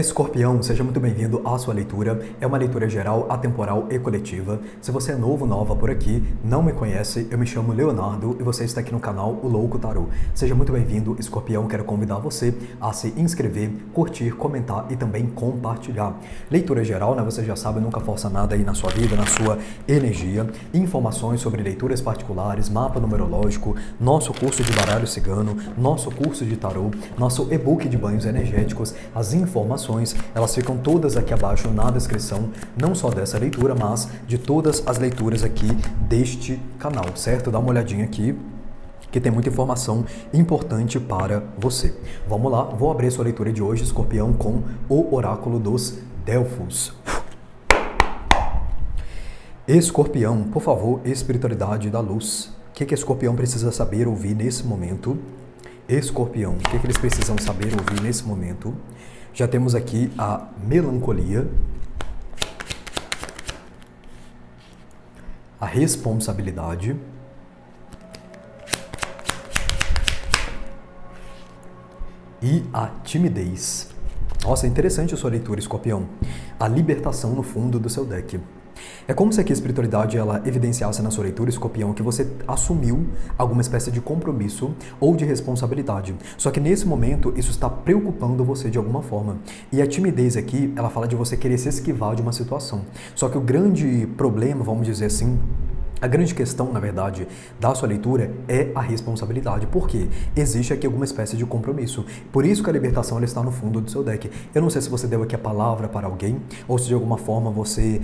Escorpião, seja muito bem-vindo à sua leitura. É uma leitura geral, atemporal e coletiva. Se você é novo, nova por aqui, não me conhece, eu me chamo Leonardo e você está aqui no canal O Louco Tarô. Seja muito bem-vindo, Escorpião. Quero convidar você a se inscrever, curtir, comentar e também compartilhar. Leitura geral, né? Você já sabe, nunca força nada aí na sua vida, na sua energia. Informações sobre leituras particulares, mapa numerológico, nosso curso de baralho cigano, nosso curso de tarô, nosso e-book de banhos energéticos, as informações, elas ficam todas aqui abaixo na descrição, não só dessa leitura, mas de todas as leituras aqui deste canal, certo? Dá uma olhadinha aqui, que tem muita informação importante para você. Vamos lá, vou abrir sua leitura de hoje, Escorpião, com o Oráculo dos Delfos. Escorpião, por favor, espiritualidade da luz. O que Escorpião precisa saber ouvir nesse momento? Escorpião, o que eles precisam saber ouvir nesse momento? Já temos aqui a melancolia, a responsabilidade, e a timidez. Nossa, é interessante a sua leitura, Escorpião. A libertação no fundo do seu deck. É como se aqui a espiritualidade ela evidenciasse na sua leitura, Escorpião, que você assumiu alguma espécie de compromisso ou de responsabilidade. Só que nesse momento isso está preocupando você de alguma forma. E a timidez aqui, ela fala de você querer se esquivar de uma situação. Só que o grande problema, vamos dizer assim, a grande questão, na verdade, da sua leitura é a responsabilidade. Por quê? Existe aqui alguma espécie de compromisso. Por isso que a libertação ela está no fundo do seu deck. Eu não sei se você deu aqui a palavra para alguém, ou se de alguma forma você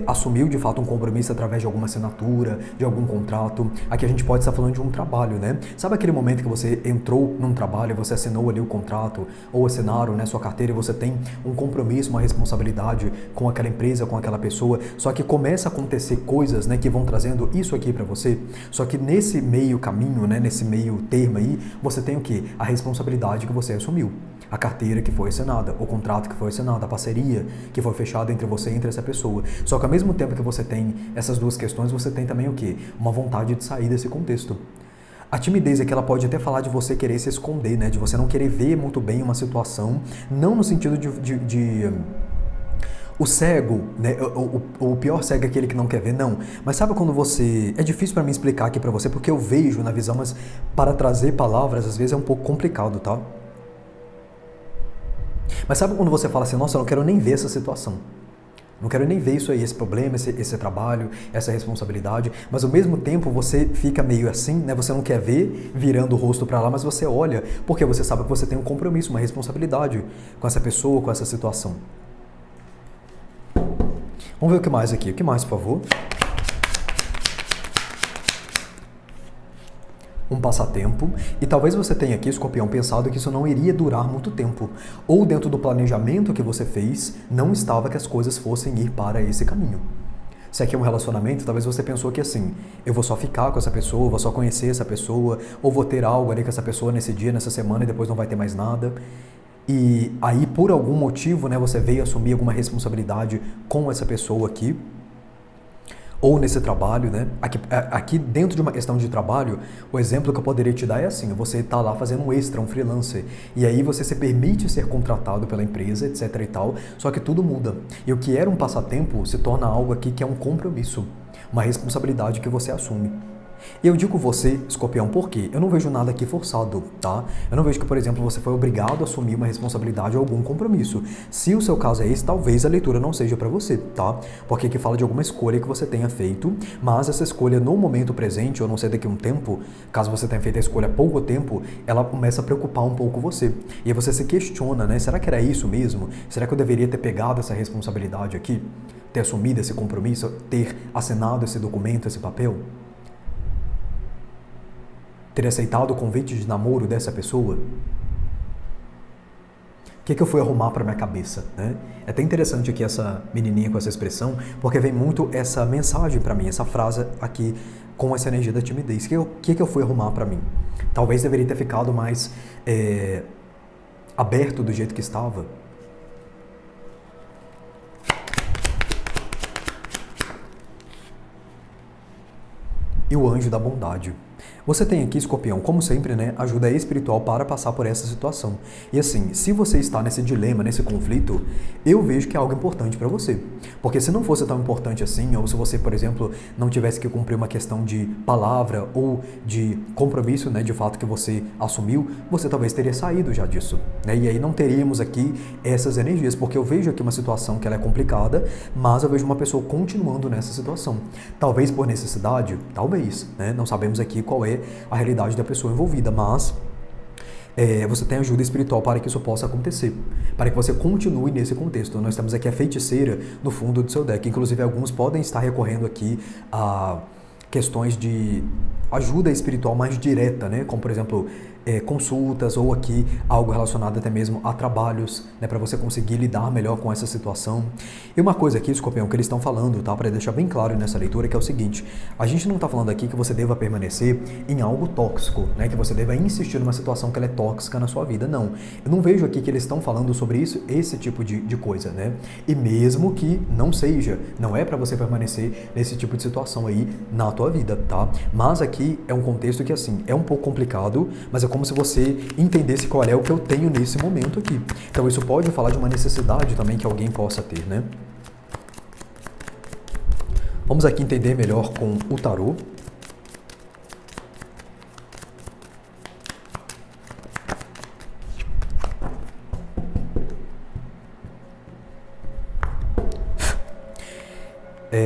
assumiu de fato um compromisso através de alguma assinatura, de algum contrato. Aqui a gente pode estar falando de um trabalho, né? Sabe aquele momento que você entrou num trabalho, você assinou ali o contrato, ou assinaram, né, sua carteira, e você tem um compromisso, uma responsabilidade com aquela empresa, com aquela pessoa, só que começa a acontecer coisas, né, que vão trazendo isso aqui para você, só que nesse meio caminho, né, nesse meio termo aí, você tem o quê? A responsabilidade que você assumiu, a carteira que foi assinada, o contrato que foi assinado, a parceria que foi fechada entre você e entre essa pessoa. Só que ao mesmo tempo que você tem essas duas questões, você tem também o quê? Uma vontade de sair desse contexto. A timidez é que ela pode até falar de você querer se esconder, né, de você não querer ver muito bem uma situação, não no sentido de o cego, né, o pior cego é aquele que não quer ver, não. Mas sabe quando você... É difícil para mim explicar aqui para você, porque eu vejo na visão, mas para trazer palavras, às vezes é um pouco complicado, tá? Mas sabe quando você fala assim, nossa, eu não quero nem ver essa situação. Não quero nem ver isso aí, esse problema, esse trabalho, essa responsabilidade. Mas ao mesmo tempo você fica meio assim, né? Você não quer ver virando o rosto para lá, mas você olha, porque você sabe que você tem um compromisso, uma responsabilidade com essa pessoa, com essa situação. Vamos ver o que mais aqui. O que mais, por favor? Um passatempo. E talvez você tenha aqui, Escorpião, pensado que isso não iria durar muito tempo. Ou dentro do planejamento que você fez, não estava que as coisas fossem ir para esse caminho. Se aqui é um relacionamento, talvez você pensou que assim, eu vou só ficar com essa pessoa, vou só conhecer essa pessoa, ou vou ter algo ali com essa pessoa nesse dia, nessa semana e depois não vai ter mais nada. E aí, por algum motivo, né, você veio assumir alguma responsabilidade com essa pessoa aqui, ou nesse trabalho, né? Aqui dentro de uma questão de trabalho, o exemplo que eu poderia te dar é assim, você está lá fazendo um extra, um freelancer, e aí você se permite ser contratado pela empresa, etc e tal, só que tudo muda. E o que era um passatempo se torna algo aqui que é um compromisso, uma responsabilidade que você assume. E eu digo você, Escorpião, por quê? Eu não vejo nada aqui forçado, tá? Eu não vejo que, por exemplo, você foi obrigado a assumir uma responsabilidade ou algum compromisso. Se o seu caso é esse, talvez a leitura não seja para você, tá? Porque aqui fala de alguma escolha que você tenha feito, mas essa escolha no momento presente, ou não sei daqui a um tempo, caso você tenha feito a escolha há pouco tempo, ela começa a preocupar um pouco você. E aí você se questiona, né? Será que era isso mesmo? Será que eu deveria ter pegado essa responsabilidade aqui? Ter assumido esse compromisso? Ter assinado esse documento, esse papel? Ter aceitado o convite de namoro dessa pessoa? O que eu fui arrumar para minha cabeça, né? É até interessante aqui essa menininha com essa expressão, porque vem muito essa mensagem para mim, essa frase aqui com essa energia da timidez. O que eu fui arrumar para mim? Talvez deveria ter ficado mais aberto do jeito que estava. E o anjo da bondade. Você tem aqui, Escorpião, como sempre, né, ajuda espiritual para passar por essa situação. E assim, se você está nesse dilema, nesse conflito, eu vejo que é algo importante para você. Porque se não fosse tão importante assim, ou se você, por exemplo, não tivesse que cumprir uma questão de palavra ou de compromisso, né, de fato que você assumiu, você talvez teria saído já disso, né? E aí não teríamos aqui essas energias, porque eu vejo aqui uma situação que ela é complicada, mas eu vejo uma pessoa continuando nessa situação. Talvez por necessidade, talvez, né? Não sabemos aqui qual é a realidade da pessoa envolvida, mas você tem ajuda espiritual para que isso possa acontecer, para que você continue nesse contexto. Nós temos aqui a feiticeira no fundo do seu deck, inclusive alguns podem estar recorrendo aqui a questões de ajuda espiritual mais direta, né? Como por exemplo, consultas ou aqui algo relacionado até mesmo a trabalhos, né? Para você conseguir lidar melhor com essa situação. E uma coisa aqui, Escorpião, que eles estão falando, tá? Para deixar bem claro nessa leitura, que é o seguinte: a gente não está falando aqui que você deva permanecer em algo tóxico, né? Que você deva insistir numa situação que ela é tóxica na sua vida, não. Eu não vejo aqui que eles estão falando sobre isso, esse tipo de coisa, né? E mesmo que não seja, não é para você permanecer nesse tipo de situação aí na tua vida, tá? Mas aqui é um contexto que, assim, é um pouco complicado, mas é como se você entendesse qual é o que eu tenho nesse momento aqui. Então isso pode falar de uma necessidade também que alguém possa ter, né? Vamos aqui entender melhor com o tarô.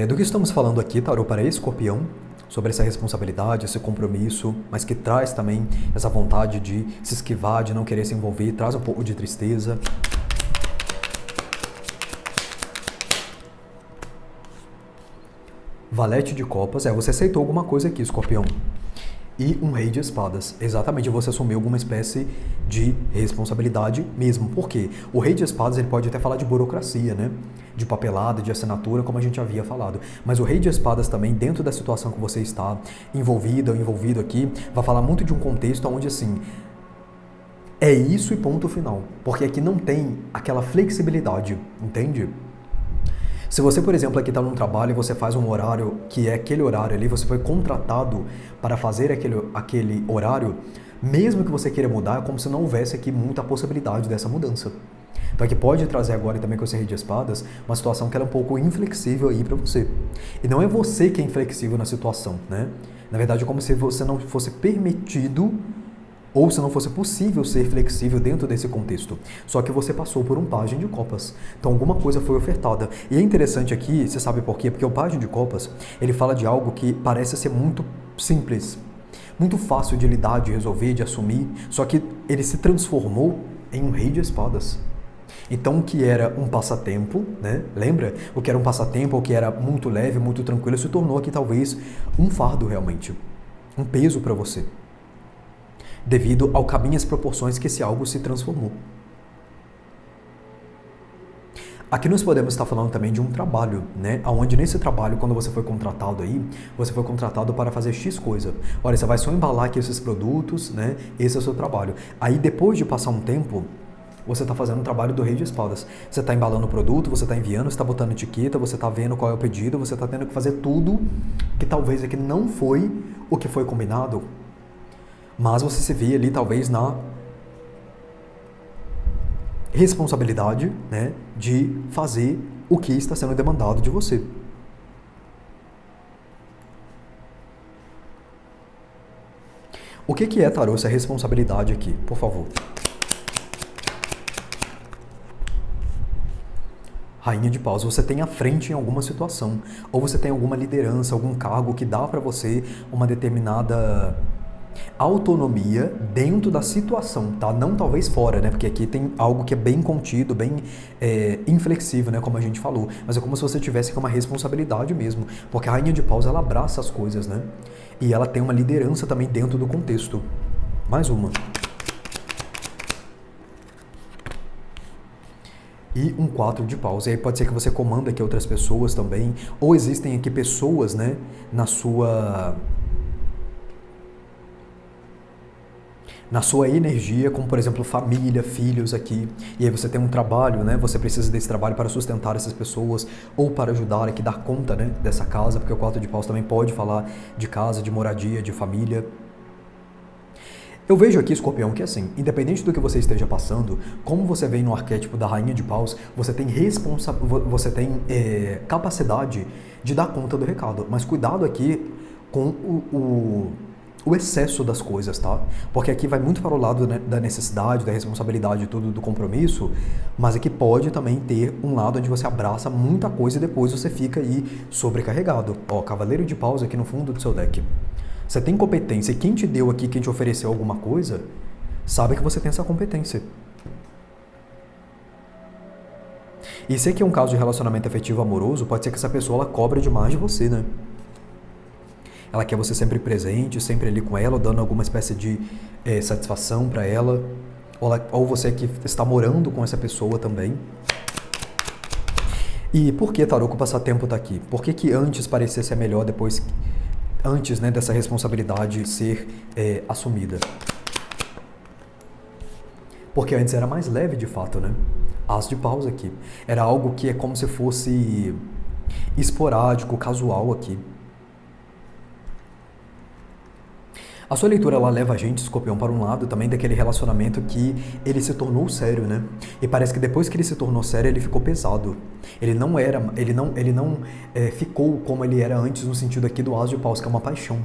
Do que estamos falando aqui, tarô, para Escorpião, sobre essa responsabilidade, esse compromisso, mas que traz também essa vontade de se esquivar, de não querer se envolver, traz um pouco de tristeza. Valete de copas, você aceitou alguma coisa aqui, Escorpião. E um rei de espadas. Exatamente, você assumiu alguma espécie de responsabilidade mesmo. Por quê? O rei de espadas, ele pode até falar de burocracia, né? De papelada, de assinatura, como a gente havia falado. Mas o rei de espadas também, dentro da situação que você está envolvida ou envolvido aqui, vai falar muito de um contexto onde, assim, é isso e ponto final. Porque aqui não tem aquela flexibilidade, entende? Se você, por exemplo, aqui está num trabalho e você faz um horário que é aquele horário ali, você foi contratado para fazer aquele horário, mesmo que você queira mudar, é como se não houvesse aqui muita possibilidade dessa mudança. Então aqui pode trazer agora também com esse rei de espadas uma situação que ela é um pouco inflexível aí para você. E não é você que é inflexível na situação, né? Na verdade é como se você não fosse permitido ou se não fosse possível ser flexível dentro desse contexto. Só que você passou por um pajem de copas. Então alguma coisa foi ofertada. E é interessante aqui, você sabe por quê? Porque o pajem de copas, ele fala de algo que parece ser muito simples, muito fácil de lidar, de resolver, de assumir, só que ele se transformou em um rei de espadas. Então o que era um passatempo, né? Lembra? O que era um passatempo, o que era muito leve, muito tranquilo, se tornou aqui talvez um fardo realmente, um peso para você, devido ao caminho e as proporções que esse algo se transformou. Aqui nós podemos estar falando também de um trabalho, né? Onde nesse trabalho, quando você foi contratado aí, você foi contratado para fazer X coisa. Olha, você vai só embalar aqui esses produtos, né? Esse é o seu trabalho. Aí depois de passar um tempo, você está fazendo o trabalho do rei de espadas. Você está embalando o produto, você está enviando, você está botando etiqueta, você está vendo qual é o pedido, você está tendo que fazer tudo que talvez aqui não foi o que foi combinado, mas você se vê ali talvez na responsabilidade, né, de fazer o que está sendo demandado de você. O que é, tarô, essa responsabilidade aqui, por favor? Rainha de paus, você tem à frente em alguma situação, ou você tem alguma liderança, algum cargo que dá para você uma determinada autonomia dentro da situação, tá? Não talvez fora, né? Porque aqui tem algo que é bem contido, bem inflexível, né? Como a gente falou. Mas é como se você tivesse uma responsabilidade mesmo. Porque a Rainha de Paus, ela abraça as coisas, né? E ela tem uma liderança também dentro do contexto. Mais uma. E um 4 de paus. E aí pode ser que você comanda aqui outras pessoas também. Ou existem aqui pessoas, né? Na sua energia, como por exemplo família, filhos aqui, e aí você tem um trabalho, né? Você precisa desse trabalho para sustentar essas pessoas ou para ajudar aqui, dar conta, né, dessa casa, porque o 4 de paus também pode falar de casa, de moradia, de família. Eu vejo aqui, Escorpião, que assim, independente do que você esteja passando, como você vem no arquétipo da Rainha de Paus, você tem capacidade de dar conta do recado. Mas cuidado aqui com o excesso das coisas, tá? Porque aqui vai muito para o lado, né, da necessidade, da responsabilidade, tudo do compromisso, mas aqui pode também ter um lado onde você abraça muita coisa e depois você fica aí sobrecarregado. Ó, Cavaleiro de Paus aqui no fundo do seu deck. Você tem competência, e quem te deu aqui, quem te ofereceu alguma coisa, sabe que você tem essa competência. E se aqui é um caso de relacionamento afetivo amoroso, pode ser que essa pessoa ela cobra demais de você, né? Ela quer você sempre presente, sempre ali com ela, dando alguma espécie de satisfação para ela. Ou você que está morando com essa pessoa também. E por que, Tarô, que o passatempo está aqui? Por que antes parecia ser melhor, depois... Antes, né, dessa responsabilidade ser assumida? Porque antes era mais leve, de fato, né? As de Paus aqui. Era algo que é como se fosse esporádico, casual aqui. A sua leitura, ela leva a gente, Escorpião, para um lado também daquele relacionamento que ele se tornou sério, né? E parece que depois que ele se tornou sério, ele ficou pesado. Ele não ficou como ele era antes, no sentido aqui do As de Paus, que é uma paixão,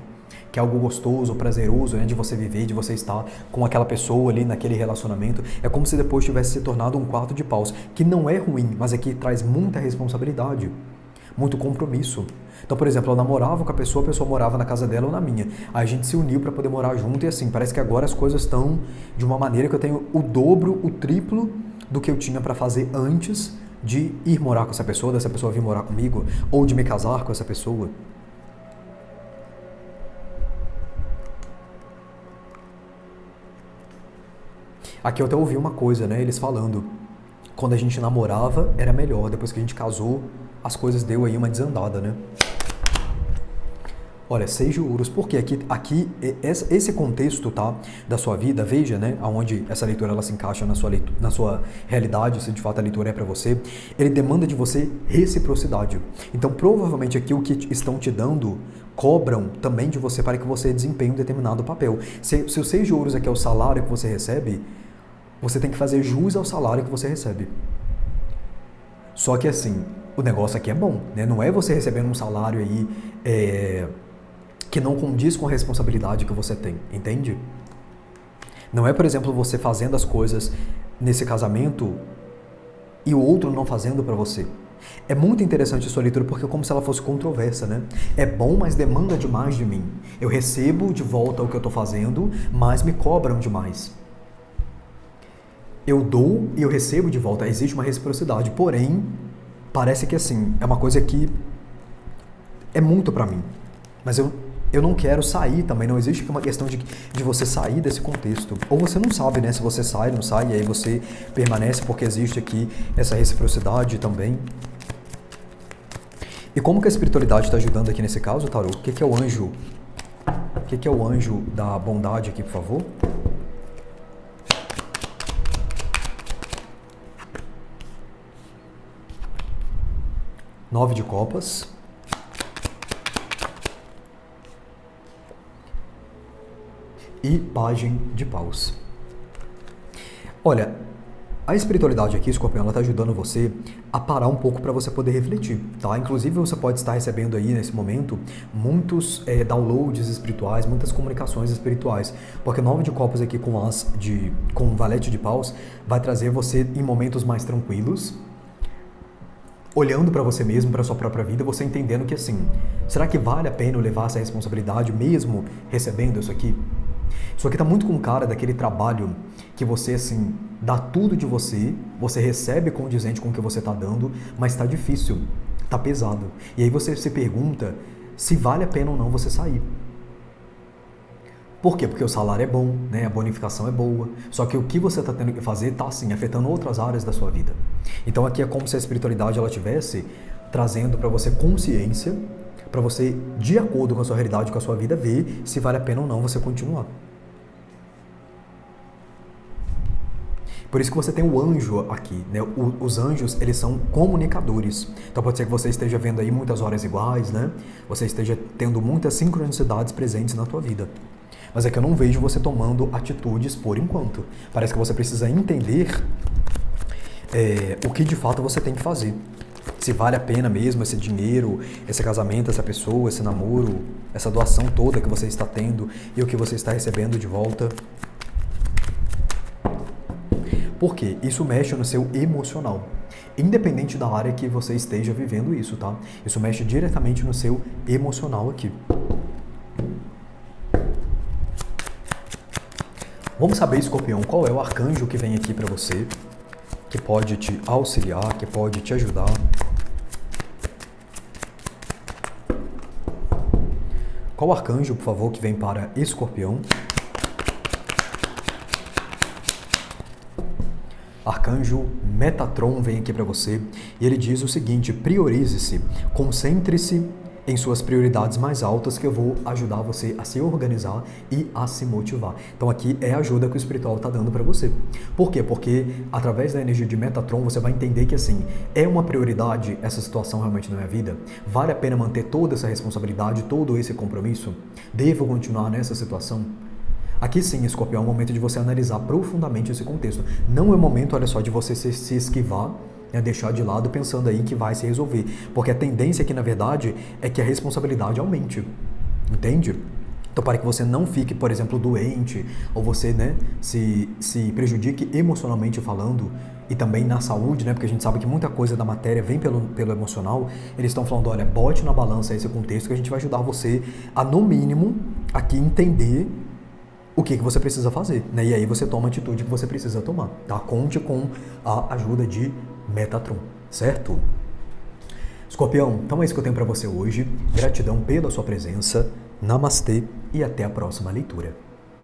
que é algo gostoso, prazeroso, né? De você viver, de você estar com aquela pessoa ali naquele relacionamento. É como se depois tivesse se tornado um quarto de Paus, que não é ruim, mas é que traz muita responsabilidade, muito compromisso. Então, por exemplo, eu namorava com a pessoa morava na casa dela ou na minha. Aí a gente se uniu para poder morar junto e assim, parece que agora as coisas estão de uma maneira que eu tenho o dobro, o triplo do que eu tinha para fazer antes de ir morar com essa pessoa, dessa pessoa vir morar comigo, ou de me casar com essa pessoa. Aqui eu até ouvi uma coisa, né? Eles falando, quando a gente namorava era melhor, depois que a gente casou, as coisas deu aí uma desandada, né? Olha, 6 de ouros, porque aqui esse contexto, tá, da sua vida, veja, né, aonde essa leitura ela se encaixa na sua realidade, se de fato a leitura é para você, ele demanda de você reciprocidade. Então, provavelmente aqui o que estão te dando, cobram também de você para que você desempenhe um determinado papel. Se o 6 de ouros aqui é o salário que você recebe, você tem que fazer jus ao salário que você recebe. Só que assim, o negócio aqui é bom, né? Não é você recebendo um salário aí que não condiz com a responsabilidade que você tem, entende? Não é, por exemplo, você fazendo as coisas nesse casamento e o outro não fazendo para você. É muito interessante a sua leitura porque é como se ela fosse controversa, né? É bom, mas demanda demais de mim. Eu recebo de volta o que eu estou fazendo, mas me cobram demais. Eu dou e eu recebo de volta. Existe uma reciprocidade, porém, parece que assim, é uma coisa que é muito pra mim. Mas eu não quero sair também, não existe uma questão de você sair desse contexto. Ou você não sabe, né, se você sai, não sai, e aí você permanece porque existe aqui essa reciprocidade também. E como que a espiritualidade está ajudando aqui nesse caso, Tarô? O que é o anjo? O que é o anjo da bondade aqui, por favor? Nove de copas. E Pagem de Paus. Olha, a espiritualidade aqui, Escorpião, ela está ajudando você a parar um pouco para você poder refletir, tá? Inclusive, você pode estar recebendo aí, nesse momento, muitos downloads espirituais, muitas comunicações espirituais, porque 9 de copas aqui com o Valete de Paus vai trazer você em momentos mais tranquilos, olhando para você mesmo, para sua própria vida, você entendendo que assim, será que vale a pena levar essa responsabilidade mesmo recebendo isso aqui? Isso aqui tá muito com cara daquele trabalho que você, assim, dá tudo de você, você recebe condizente com o que você tá dando, mas tá difícil, tá pesado. E aí você se pergunta se vale a pena ou não você sair. Por quê? Porque o salário é bom, né? A bonificação é boa, só que o que você tá tendo que fazer tá, assim, afetando outras áreas da sua vida. Então aqui é como se a espiritualidade, ela tivesse trazendo para você consciência, para você, de acordo com a sua realidade, com a sua vida, ver se vale a pena ou não você continuar. Por isso que você tem o anjo aqui, né? Os anjos, eles são comunicadores. Então pode ser que você esteja vendo aí muitas horas iguais, né? Você esteja tendo muitas sincronicidades presentes na tua vida. mas é que eu não vejo você tomando atitudes por enquanto. Parece que você precisa entender o que de fato você tem que fazer. Se vale a pena mesmo esse dinheiro, esse casamento, essa pessoa, esse namoro, essa doação toda que você está tendo e o que você está recebendo de volta. Porque isso mexe no seu emocional. Independente da área que você esteja vivendo isso, tá? Isso mexe diretamente no seu emocional aqui. Vamos saber, Escorpião, qual é o arcanjo que vem aqui para você, que pode te auxiliar, que pode te ajudar. Qual arcanjo, por favor, que vem para Escorpião? Arcanjo Metatron vem aqui para você e ele diz o seguinte: priorize-se, concentre-se em suas prioridades mais altas que eu vou ajudar você a se organizar e a se motivar. Então aqui é a ajuda que o espiritual está dando para você. Por quê? Porque através da energia de Metatron você vai entender que assim, é uma prioridade essa situação realmente na minha vida? Vale a pena manter toda essa responsabilidade, todo esse compromisso? Devo continuar nessa situação? Aqui sim, Escorpião, é o momento de você analisar profundamente esse contexto. Não é o momento, olha só, de você se esquivar, deixar de lado pensando aí que vai se resolver. Porque a tendência aqui, na verdade, é que a responsabilidade aumente. Entende? Então, para que você não fique, por exemplo, doente, ou você, se prejudique emocionalmente falando, e também na saúde, porque a gente sabe que muita coisa da matéria vem pelo emocional, eles estão falando, olha, bote na balança esse contexto que a gente vai ajudar você a, no mínimo, aqui entender o que você precisa fazer, E aí você toma a atitude que você precisa tomar, tá? Conte com a ajuda de Metatron, certo? Escorpião, então é isso que eu tenho para você hoje. Gratidão pela sua presença. Namastê e até a próxima leitura.